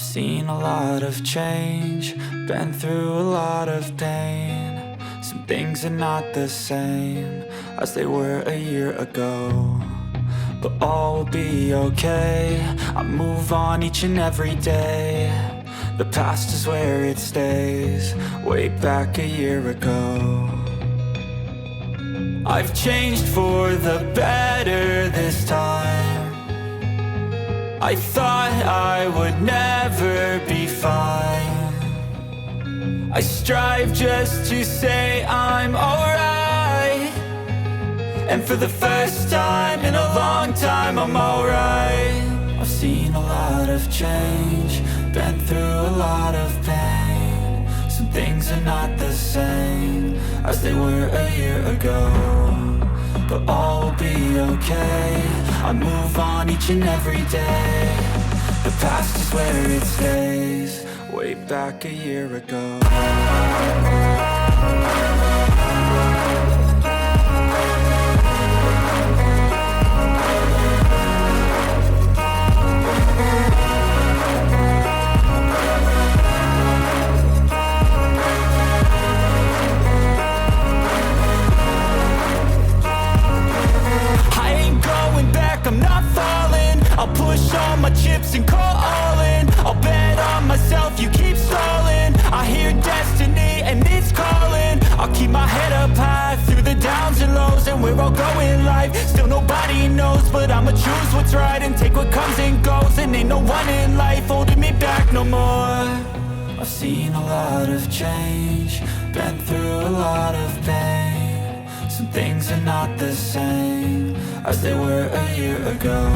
I've seen a lot of change, been through a lot of pain. Some things are not the same as they were a year ago, but all will be okay. I move on each and every day. The past is where it stays, way back a year ago. I've changed for the better this time. I thought I would never be fine. I strive just to say I'm alright, and for the first time in a long time I'm alright. I've seen a lot of change, been through a lot of pain. Some things are not the same as they were a year ago, but all will be okay. I move on each and every day. The past is where it stays, way back a year ago. I'm not falling, I'll push all my chips and call all in. I'll bet on myself, you keep stalling. I hear destiny and it's calling. I'll keep my head up high through the downs and lows, and we're all going life. Still nobody knows, but I'ma choose what's right and take what comes and goes. And ain't no one in life holding me back no more. I've seen a lot of change, been through a lot of pain. Some things are not the same as they were a year ago,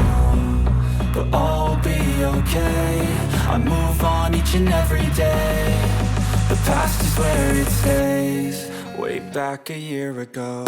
but all will be okay. I move on each and every day. The past is where it stays, way back a year ago.